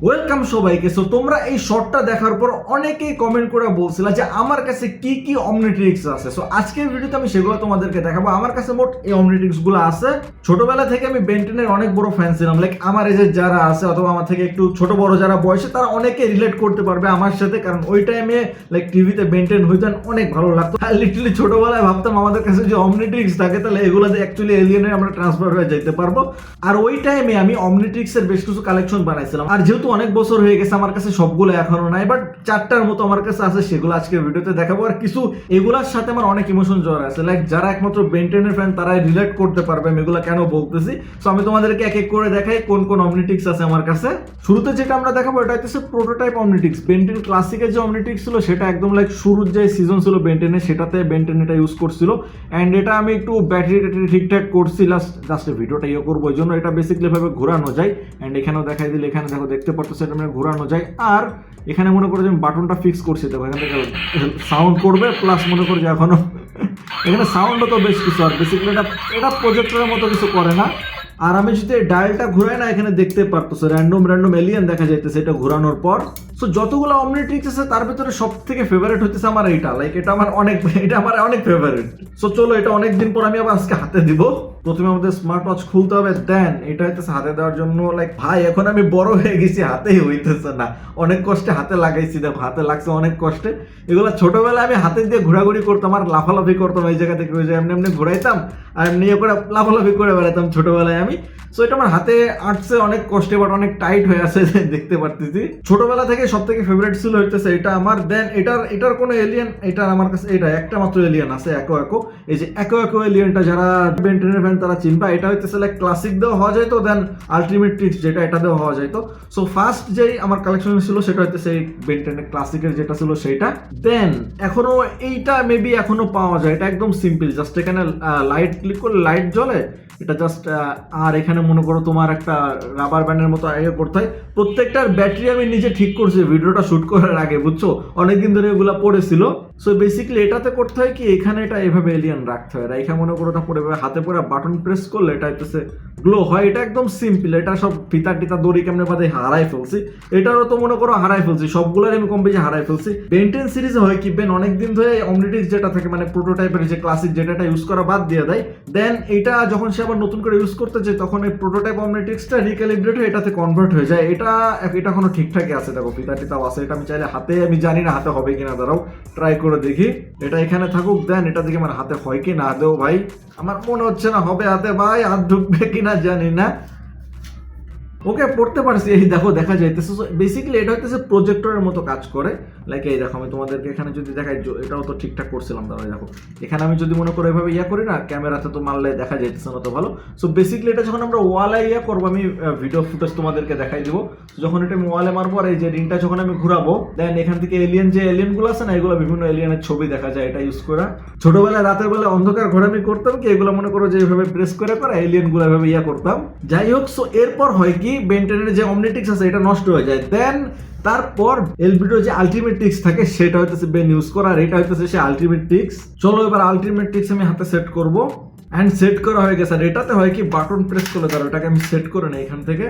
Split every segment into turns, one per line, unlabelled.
Welcome সবাইকে। So তোমরা এই শর্টটা দেখার পর অনেকেই কমেন্ট করে বলছিলা যে আমার কাছে কি কি অমনিট্রিক্স আছে। সো আজকের ভিডিওতে আমি সেগুলো তোমাদেরকে দেখাবো। আমার কাছে মোট এই অমনিট্রিক্স গুলো আছে। ছোটবেলা থেকে আমি বেন্টেনের অনেক বড় ফ্যান ছিলাম। লাইক আমার এজের যারা আছে অথবা আমার থেকে একটু ছোট বড় যারা বয়সে, তারা অনেকে রিলেট করতে পারবে আমার সাথে, কারণ ওই টাইমে লাইক টিভিতে বেন্টেন হইতেন অনেক ভালো লাগতো। আর লিটারালি ছোটবেলায় ভাবতাম আমাদের কাছে যে অমনিট্রিক্স থাকে তাহলে এগুলোতে অ্যাকচুয়ালি এলিয়েনে আমরা ট্রান্সফার হয়ে যেতে পারবো। আর ওই টাইমে আমি অমনিট্রিক্স এর বেশ কিছু কালেকশন বানাইছিলাম। আর যেহেতু অনেক বছর হয়ে গেছে আমার কাছে সবগুলো এখনো নাই, বাট 4টার মতো আমার কাছে আছে, সেগুলো আজকের ভিডিওতে দেখাবো। আর কিছু এগুলার সাথে আমার অনেক ইমোশন জড় আছে, লাইক যারা একমাত্র বেন্টেনের ফ্যান তারাই রিলেট করতে পারবে আমি এগুলো কেন বলতেছি। সো আমি তোমাদেরকে এক এক করে দেখাই কোন কোন অমনিট্রিক্স আছে আমার কাছে। শুরুতে যেটা আমরা দেখাবো এটা হচ্ছে প্রোটোটাইপ অমনিট্রিক্স। বেন্টেন ক্লাসিকের যে অমনিট্রিক্স ছিল সেটা একদম লাইক শুরুর যে সিজন ছিল বেন্টেনের, সেটাতে বেন্টেন এটা ইউজ করছিল। অ্যান্ড এটা আমি একটু ব্যাটারি ঠিকঠাক করছি, জাস্ট ভিডিওটা ইয়ে করবো, ওই জন্য এটা বেসিক্যালি ভাবে ঘোরানো যায়। অ্যান্ড এখানেও দেখাই দিলে, এখানে দেখো দেখতে পাচ্ছ সেটা মানে ঘোরানো যায়। আর এখানে মনে করো যে আমি বাটনটা ফিক্স করছি, দেখো এখান থেকে সাউন্ড করবে, প্লাস মনে করো যে এখনো এখানে সাউন্ডও তো বেশ কিছু। আর বেসিক্যালি এটা প্রজেক্টরের মতো কিছু করে না। আর আমি যদি ডায়ালটা ঘুরাই না, এখানে দেখতে পারতেছো র্যান্ডম এলিয়েন দেখা যাইতেছে এটা ঘোরানোর পর। সো যতগুলো অমনিট্রিক্স আছে তার ভিতরে সব থেকে ফেভারিট হচ্ছে আমার এইটা। লাইক এটা আমার অনেক ফেভারিট। সো চলো, এটা অনেকদিন পর আমি আবার আজকে হাতে দিব। প্রথমে আমাদের স্মার্ট ওয়াচ খুলতে হবে, দেন এটা হইতেছে হাতে দেওয়ার জন্য। লাইক ভাই এখন আমি বড় হয়ে গেছি, হাতেই হইতেছে না, অনেক কষ্টে হাতে লাগাইছি, দেখো হাতে লাগছে অনেক কষ্টে। এগুলো ছোটবেলায় আমি হাতে দিয়ে ঘোরাঘুরি করতাম আর লাফালাফি করতাম, এই জায়গা থেকে ওই জায়গায় এমনি ঘুরাইতাম আর এমনি করে লাফালাফি করে বেড়াতাম ছোটবেলায় আমি। সো এটা আমার হাতে আটছে অনেক কষ্টে, বাট অনেক টাইট হয়ে আছে দেখতে পারতেছি। ছোটবেলা থেকে সব থেকে ফেভারিট ছিল হইতেছে এটা আমার। দেন এটার কোনো এলিয়েন, এটা আমার কাছে এটা একটা মাত্র এলিয়েন আছে, একো। এই যে একো এলিয়েনটা যারা বেন্টেনের ফ্যান তারা চিনবা। এটা হইতেছে লাইক ক্লাসিক দেওয়া হওয়া যায় তো, দেন আলটিমেট ট্রিক্স যেটা এটা দেওয়া হওয়া যায় তো। সো ফার্স্ট যেই আমার কালেকশন ছিল সেটা হইতেছে এই বেন্টেনের ক্লাসিকের যেটা ছিল সেইটা। দেন এখনো এইটা মেবি এখনো পাওয়া যায়। এটা একদম সিম্পল, জাস্ট এখানে লাইট ক্লিক করলে লাইট জ্বলে, এটা জাস্ট। আর এখানে মনে করো তোমার একটা রাবার ব্যান্ডের মতো আগে করতে হয়। প্রত্যেকটার ব্যাটারি আমি নিজে ঠিক করছি ভিডিওটা শুট করার আগে, বুঝছো, অনেকদিন ধরে এগুলা পড়েছিল। সো বেসিক্যালি এটাতে করতে হয় কি, এখানে এটা এভাবে এলিয়ান রাখতে হয়, রাইখা মনে করো ওটা পড়ে হাতে পরে বাটন প্রেস করলে এটা হইতেছে গ্লো হয়। এটা একদম সিম্পল। এটা সব ফিতা টিতা দড়ি কেমনে বাদে হারাই ফেলছি, এটারও তো মনে করো হারাই ফেলছি, সবগুলোর আমি কম বেশি হারাই ফেলছি। বেন্টেন সিরিজে হয় কি, বেন অনেকদিন ধরে অমনিট্রিক্স যেটা থাকে মানে প্রোটোটাইপের যে ক্লাসিক যেটা ইউজ করা বাদ দিয়ে দেয়। দেন এটা যখন সে আবার নতুন করে ইউজ করতে চায় তখন এই প্রোটোটাইপ অমনিট্রিক্সটা রিক্যালিব্রেট হয়ে এটাতে কনভার্ট হয়ে যায়। এটা এখনো ঠিকঠাকই আছে, দেখো ফিতা টিতাও আছে। এটা আমি চাইলে হাতে, আমি জানি না হাতে হবে কিনা, দাঁড়াও ট্রাই করে দেখি। এটা এখানে থাকুক, দেন এটা দেখি আমার হাতে হয় কি না। দেও ভাই, আমার মনে হচ্ছে না হবে হাতে, ভাই হাত ঢুকবে কিনা জানি না। ওকে, পড়তে পারছি, এই দেখো দেখা যাইতেছে। বেসিক্যালি এটা হচ্ছে প্রজেক্টরের মতো কাজ করে। লাইক এই দেখো আমি তোমাদেরকে এখানে যদি দেখাই, এটাও তো ঠিকঠাক করছিলাম, দাঁড়া দেখো এখানে আমি যদি মনে করো এভাবে করি না, ক্যামেরাতে তো মারলে দেখা যাইতেছে না তো ভালো। সো বেসিক্যালি এটা যখন আমরা ওয়ালে করবো, আমি ভিডিও ফুটেজ তোমাদেরকে দেখাই দিব। যখন এটা আমি ওয়ালে মারবো আর এই যে রিংটা যখন আমি ঘুরাবো, দেন এখান থেকে এলিয়েন গুলো আছে না, এগুলো বিভিন্ন এলিয়েনের ছবি দেখা যায় এটা ইউজ করা। ছোটবেলায় রাতের বেলা অন্ধকার ঘরে আমি করতাম কি, এগুলো মনে করো যে এইভাবে প্রেস করে এলিয়েন গুলো এভাবে করতাম। যাই হোক, সো এরপর হয় কি, বেন্টেনের যে অমনিট্রিক্স আছে এটা নষ্ট হয়ে যায়। দেন তারপর এলবিডোর যে আলটিমেট ট্রিক্স থাকে সেটা হইতেছে বেন ইউজ করা, আর এটা হইতেছে সে আলটিমেট ট্রিক্স। চলো এবার আলটিমেট ট্রিক্স আমি হাতে সেট করব। অ্যান্ড সেট করা হয়ে গেছে। আর এটাতে হয় কি, বাটন প্রেস করলে তারা ওটাকে আমি সেট করে নেই এখান থেকে।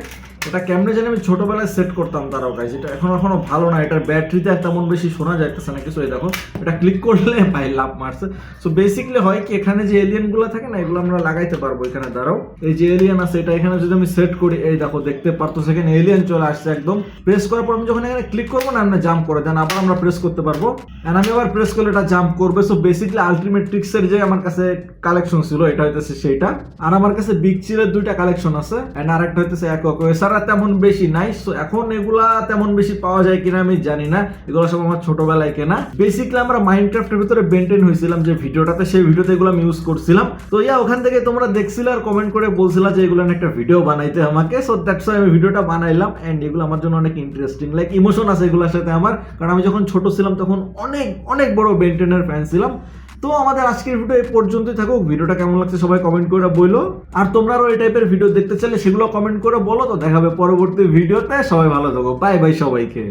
এটা কেমনে জানি আমি ছোটবেলায় সেট করতাম তারাও গাইজ, এটা এখনো ভালো না। এটার ব্যাটারিতে তেমন বেশি শোনা যাইতেছে না কিছু। এই দেখো এটা ক্লিক করলে ভাই লাভ মারছে। সো বেসিক্যালি হয় কি, এখানে যে এলিয়েন গুলো থাকে না, এগুলো আমরা লাগাইতে পারবো এখানে। দাঁড়াও, এই যে এলিয়েন আছে এটা এখানে যদি আমি সেট করি, এই দেখো দেখতে পারতো সেখানে এলিয়েন চলে আসছে একদম। প্রেস করার পর আমি যখন এখানে ক্লিক করবো না, আমরা জাম্প করে দেন আবার আমরা প্রেস করতে পারবো। এন্ড আমি আবার প্রেস করলে এটা জাম্প করবে। সো বেসিক্যালি আলটিমেট ট্রিক্স এর যে আমার কাছে কালেকশন ছিল এটা হইতেছে সেইটা। আর আমার কাছে বিগ চিলের 2টা কালেকশন আছে, এন্ড আরেকটা হইতেছে একো। এছাড়া তেমন বেশি নাই। সো এখন এগুলা তেমন বেশি পাওয়া যায় কিনা আমি জানি না, এগুলো সব আমার ছোটবেলায় কেনা। বেসিক্যালি আমরা মাইনক্রাফটের ভিতরে বেন্টেন হয়েছিলাম যে ভিডিওটাতে, সেই ভিডিওতে এগুলো আমি ইউজ করছিলাম। তো ওখান থেকে তোমরা দেখছিলে আর কমেন্ট করে বলছিলা যে এগুলো একটা ভিডিও বানাইতে আমাকে। সো দ্যাটস ওয়াই আমি ভিডিওটা বানাইলাম। এন্ড এগুলো আমার জন্য অনেক ইন্টারেস্টিং, লাইক ইমোশন আছে এগুলোর সাথে আমার, কারণ আমি যখন ছোট ছিলাম তখন অনেক বড় বেন্টেনের ফ্যান ছিলাম। তো আমাদের আজকের ভিডিও এই পর্যন্তই থাকুক। ভিডিওটা কেমন লাগছে সবাই কমেন্ট করে বলো। আর তোমরা আরো এই টাইপের ভিডিও দেখতে চাইলে সেগুলো কমেন্ট করে বলো। তো দেখাবে পরবর্তী ভিডিওতে। সবাই ভালো থাকো, বাই বাই সবাইকে।